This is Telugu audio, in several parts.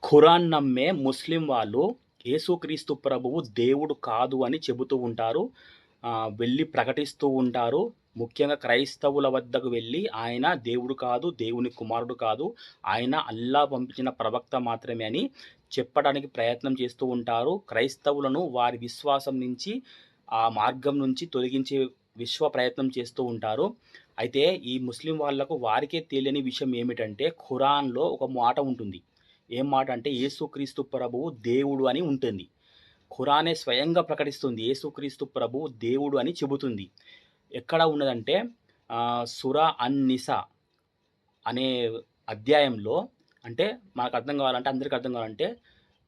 ఖురాన్ నమ్మే ముస్లిం వాళ్ళు యేసుక్రీస్తు ప్రభువు దేవుడు కాదు అని చెబుతూ ఉంటారు. వెళ్లి ప్రకటిస్తూ ఉంటారు. ముఖ్యంగా క్రైస్తవుల వద్దకు వెళ్లి ఆయన దేవుడు కాదు, దేవుని కుమారుడు కాదు, ఆయన అల్లా పంపించిన ప్రవక్త మాత్రమే అని చెప్పడానికి ప్రయత్నం చేస్తూ ఉంటారు. క్రైస్తవులను వారి విశ్వాసం నుంచి, ఆ మార్గం నుంచి తొలగించే ప్రయత్నం చేస్తూ ఉంటారు. అయితే ఈ ముస్లిం వాళ్ళకు వారికే తెలియని విషయం ఏమిటంటే ఖురాన్‌లో ఒక మాట ఉంటుంది. ఏం మాట అంటే యేసుక్రీస్తు ప్రభువు దేవుడు అని ఉంటుంది. ఖురానే స్వయంగా ప్రకటిస్తుంది. యేసుక్రీస్తు ప్రభువు దేవుడు అని చెబుతుంది. ఎక్కడ ఉన్నదంటే సూరా అన్-నిసా అనే అధ్యాయంలో, అంటే మనకు అర్థం కావాలంటే, అందరికి అర్థం కావాలంటే,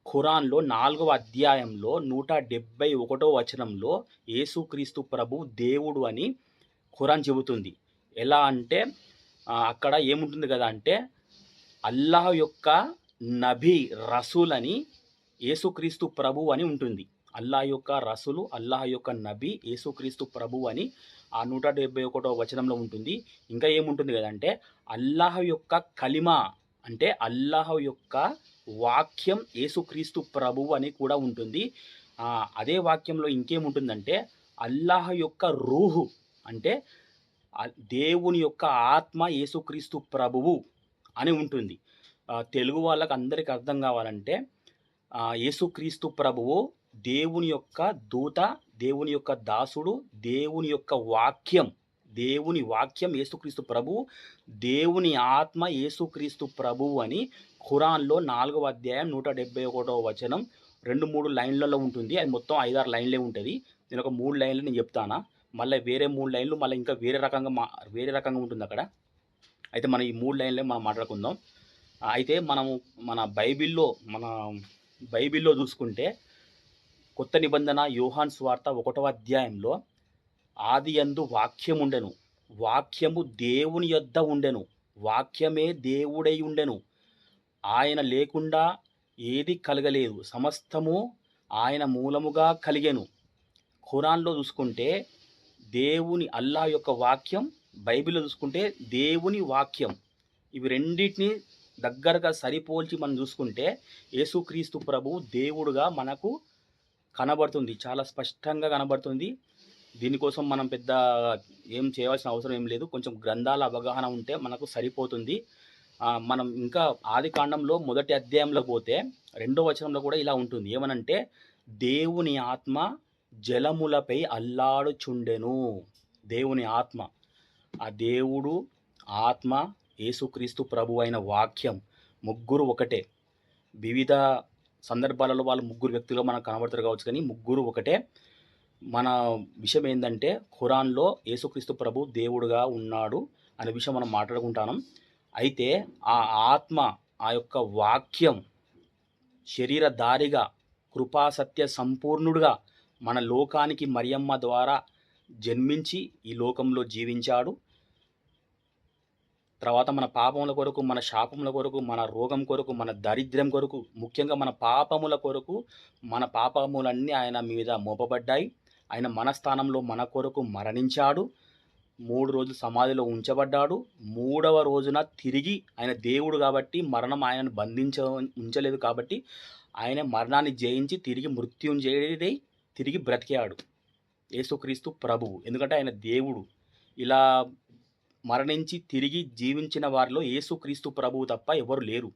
ఖురాన్‌లో 4వ అధ్యాయంలో 171 వచనంలో యేసుక్రీస్తు ప్రభువు దేవుడు అని ఖురాన్ చెబుతుంది. ఎలా అంటే అక్కడ ఏముంటుంది కదా అంటే, అల్లాహ్ యొక్క నబీ రసూల్ అని యేసుక్రీస్తు ప్రభువు అని ఉంటుంది. అల్లాహ్ యొక్క రసూలు, అల్లాహ్ యొక్క నబీ, యేసుక్రీస్తు ప్రభువు అని ఆ 171వ వచనంలో ఉంటుంది. ఇంకా ఏముంటుంది కదంటే, అల్లాహ్ యొక్క కలిమా అంటే అల్లాహ్ యొక్క వాక్యం యేసుక్రీస్తు ప్రభువు అని కూడా ఉంటుంది. అదే వాక్యంలో ఇంకేముంటుందంటే, అల్లాహ్ యొక్క రూహు అంటే దేవుని యొక్క ఆత్మ యేసుక్రీస్తు ప్రభువు అని ఉంటుంది. తెలుగు వాళ్ళకి అందరికి అర్థం కావాలంటే, యేసుక్రీస్తు ప్రభువు దేవుని యొక్క దూత, దేవుని యొక్క దాసుడు, దేవుని యొక్క వాక్యం, దేవుని వాక్యం యేసుక్రీస్తు ప్రభువు, దేవుని ఆత్మ యేసుక్రీస్తు ప్రభువు అని ఖురాన్‌లో 4వ అధ్యాయం 171వ వచనం 2, 3 లైన్‌లలో ఉంటుంది. అది మొత్తం 5, 6 లైన్‌లే ఉంటది. నేను ఒక 3 లైన్‌లు నేను చెప్తానా? మళ్ళీ వేరే 3 లైన్‌లు మళ్ళీ ఇంకా వేరే రకంగా ఉంటుందక్కడ. అయితే మనం ఈ 3 లైన్‌లే మనం మాట్లాడుకుందాం. అయితే మనము మన బైబిల్‌లో చూసుకుంటే, కొత్త నిబంధన యోహాను సువార్త 1వ అధ్యాయంలో, ఆదియందు వాక్యముండెను, వాక్యము దేవుని యొద్ద ఉండెను, వాక్యమే దేవుడై ఉండెను, ఆయన లేకుండా ఏది కలగలేదు, సమస్తము ఆయన మూలముగా కలిగెను. ఖురాన్‌లో చూసుకుంటే అల్లాహ్ యొక్క వాక్యం, బైబిల్‌లో చూసుకుంటే దేవుని వాక్యం. ఇవి రెండిటిని దగ్గరగా సరిపోల్చి మనం చూసుకుంటే యేసుక్రీస్తు ప్రభువు దేవుడుగా మనకు కనబడుతుంది. చాలా స్పష్టంగా కనబడుతుంది. దీనికోసం మనం పెద్ద ఏం చేయవలసిన అవసరం ఏం లేదు. కొంచెం గ్రంథాల అవగాహన ఉంటే మనకు సరిపోతుంది. మనం ఇంకా ఆదికాండంలో మొదటి అధ్యాయంలో పోతే 2వ వచనంలో కూడా ఇలా ఉంటుంది. ఏమనంటే, దేవుని ఆత్మ జలములపై అల్లాడుచుండెను. దేవుని ఆత్మ, ఆ దేవుడు ఆత్మ, యేసుక్రీస్తు ప్రభు అయిన వాక్యం, ముగ్గురు ఒకటే. వివిధ సందర్భాలలో వాళ్ళు ముగ్గురు వ్యక్తులుగా మనకు కనబడతారు కావచ్చు, కానీ ముగ్గురు ఒకటే. మన విషయం ఏంటంటే, ఖురాన్‌లో యేసుక్రీస్తు ప్రభు దేవుడుగా ఉన్నాడు అనే విషయం మనం మాట్లాడుకుంటాం. అయితే ఆ ఆత్మ, ఆ యొక్క వాక్యం శరీరధారిగా, కృపాసత్య సంపూర్ణుడుగా మన లోకానికి మరియమ్మ ద్వారా జన్మించి ఈ లోకంలో జీవించాడు. తర్వాత మన పాపముల కొరకు, మన శాపముల కొరకు, మన రోగం కొరకు, మన దరిద్రం కొరకు, ముఖ్యంగా మన పాపముల కొరకు, మన పాపములన్నీ ఆయన మీద మోపబడ్డాయి. ఆయన మన స్థానంలో మన కొరకు మరణించాడు. 3 రోజులు సమాధిలో ఉంచబడ్డాడు. 3వ రోజున తిరిగి, ఆయన దేవుడు కాబట్టి మరణం ఆయనను ఉంచలేదు కాబట్టి, ఆయన మరణాన్ని జయించి తిరిగి మృత్యుంజయుడై తిరిగి బ్రతికాడు. యేసుక్రీస్తు ప్రభువు. ఎందుకంటే ఆయన దేవుడు. ఇలా మరణించి తిరిగి జీవించిన వారిలో యేసుక్రీస్తు ప్రభువు తప్ప ఎవరు లేరు.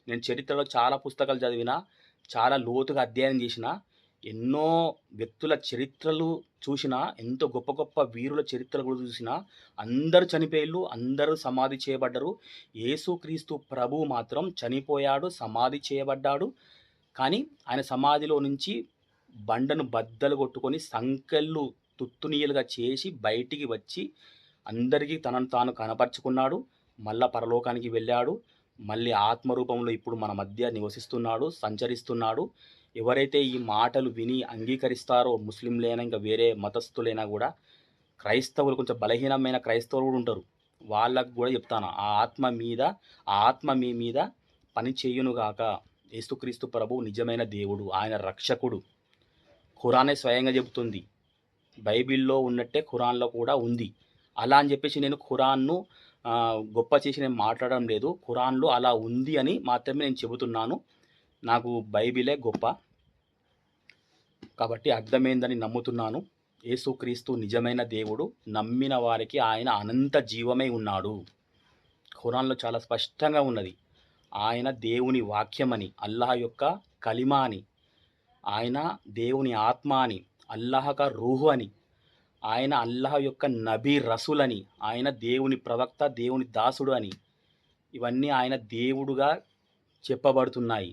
నేను చరిత్రలో చాలా పుస్తకాలు చదివినా, చాలా లోతుగా అధ్యయనం చేసిన, ఎన్నో వ్యక్తుల చరిత్రలు చూసినా, ఎంతో గొప్ప గొప్ప వీరుల చరిత్రలు కూడా చూసినా, అందరూ చనిపోయిళ్ళు, అందరూ సమాధి చేయబడ్డరు. యేసుక్రీస్తు ప్రభువు మాత్రం చనిపోయాడు, సమాధి చేయబడ్డాడు. కానీ ఆయన సమాధిలో నుంచి బండను బద్దలు కొట్టుకొని సంకెళ్ళు తుత్తునీయలుగా చేసి బయటికి వచ్చి అందరికీ తనను తాను కనపరుచుకున్నాడు. మళ్ళా పరలోకానికి వెళ్ళాడు. మళ్ళీ ఆత్మరూపంలో ఇప్పుడు మన మధ్య నివసిస్తున్నాడు, సంచరిస్తున్నాడు. ఎవరైతే ఈ మాటలు విని అంగీకరిస్తారో, ముస్లింలైనా ఇంకా వేరే మతస్థులైనా కూడా, క్రైస్తవులు కొంచెం బలహీనమైన క్రైస్తవులు కూడా ఉంటారు, వాళ్ళకు కూడా చెప్తాను, ఆ ఆత్మ మీ మీద పని చేయునుగాక. యేసుక్రీస్తు ప్రభువు నిజమైన దేవుడు, ఆయన రక్షకుడు. ఖురానే స్వయంగా చెబుతుంది. బైబిల్లో ఉన్నట్టే ఖురాన్లో కూడా ఉంది. అలా అని చెప్పేసి నేను ఖురాన్ను గొప్ప చేసి నేను మాట్లాడడం లేదు. ఖురాన్లో అలా ఉంది అని మాత్రమే నేను చెబుతున్నాను. నాకు బైబిలే గొప్ప. కాబట్టి అర్థమైందని నమ్ముతున్నాను. యేసుక్రీస్తు నిజమైన దేవుడు. నమ్మిన వారికి ఆయన అనంత జీవమై ఉన్నాడు. ఖురాన్‌లో చాలా స్పష్టంగా ఉన్నది. ఆయన దేవుని వాక్యమని, అల్లాహ్ యొక్క కలిమా అని, ఆయన దేవుని ఆత్మ అని, అల్లాహ్ కా రూహు అని, ఆయన అల్లాహ్ యొక్క నబీ రసూల్ అని, ఆయన దేవుని ప్రవక్త, దేవుని దాసుడు అని, ఇవన్నీ ఆయన దేవుడుగా చెప్పబడుతున్నాయి.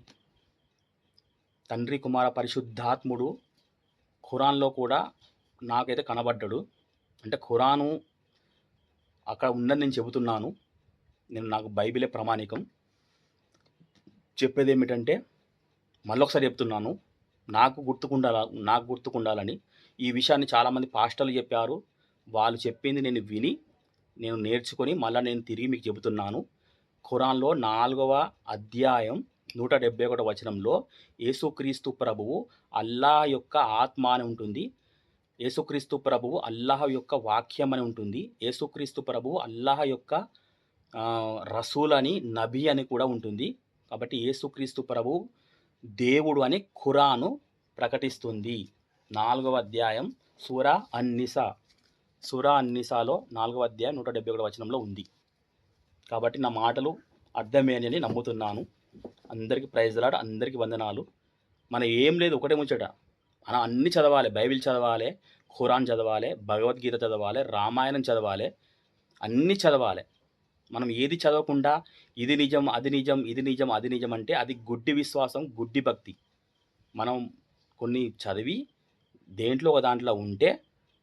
తండ్రి, కుమార, పరిశుద్ధాత్ముడు ఖురాన్‌లో కూడా నాకైతే కనబడ్డాడు. అంటే ఖురాను అక్కడ ఉందని నేను చెబుతున్నాను. నాకు బైబిలే ప్రామాణికం. చెప్పేదేమిటంటే మళ్ళొకసారి చెప్తున్నాను. నాకు గుర్తుకుండాలని. ఈ విషయాన్ని చాలామంది పాస్టర్లు చెప్పారు. వాళ్ళు చెప్పింది నేను విని, నేను నేర్చుకొని మళ్ళా నేను తిరిగి మీకు చెబుతున్నాను. ఖురాన్‌లో 4వ అధ్యాయం 171 వచనంలో యేసుక్రీస్తు ప్రభువు అల్లాహ్ యొక్క ఆత్మ అని ఉంటుంది. యేసుక్రీస్తు ప్రభువు అల్లాహ్ యొక్క వాక్యం అని ఉంటుంది. యేసుక్రీస్తు ప్రభువు అల్లాహ్ యొక్క రసూల్ అని, నబీ అని కూడా ఉంటుంది. కాబట్టి యేసుక్రీస్తు ప్రభువు దేవుడు అని ఖురాను ప్రకటిస్తుంది. 4వ అధ్యాయం సూరా అన్-నిసా. సూరా అన్-నిసాలో 4వ అధ్యాయం 171 వచనంలో ఉంది. కాబట్టి నా మాటలు అర్థమయ్యాయని నమ్ముతున్నాను. అందరికీ ప్రైజ్ ది లార్డ్. అందరికీ వందనాలు. మన ఏం లేదు, ఒకటే ముచ్చట. మనం అన్నీ చదవాలి. బైబిల్ చదవాలి, ఖురాన్ చదవాలి, భగవద్గీత చదవాలి, రామాయణం చదవాలి, అన్నీ చదవాలి. మనం ఏది చదవకుండా ఇది నిజం, అది నిజం, ఇది నిజం, అది నిజం అంటే అది గుడ్డి విశ్వాసం, గుడ్డి భక్తి. మనం కొన్ని చదివి దేంట్లో ఒక దాంట్లో ఉంటే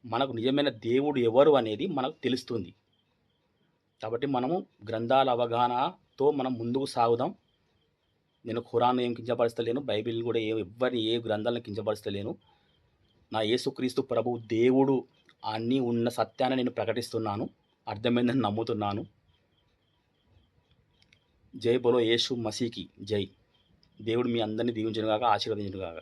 మనకు నిజమైన దేవుడు ఎవరు అనేది మనకు తెలుస్తుంది. కాబట్టి మనము గ్రంథాల అవగాహనతో మనం ముందుకు సాగుదాం. నేను ఖురాన్ ఏం కించపరుస్తలేను, బైబిల్ కూడా ఎవ్వరిని ఏ గ్రంథాలను కించపరుస్తలేను. నా యేసుక్రీస్తు ప్రభువు దేవుడు అన్నీ ఉన్న సత్యాన్ని నేను ప్రకటిస్తున్నాను. అర్థమైందని నమ్ముతున్నాను. జై బోలో యేసు మసీకి జై. దేవుడు మీ అందరినీ దీవించునుగాక, ఆశీర్వదించునుగాక.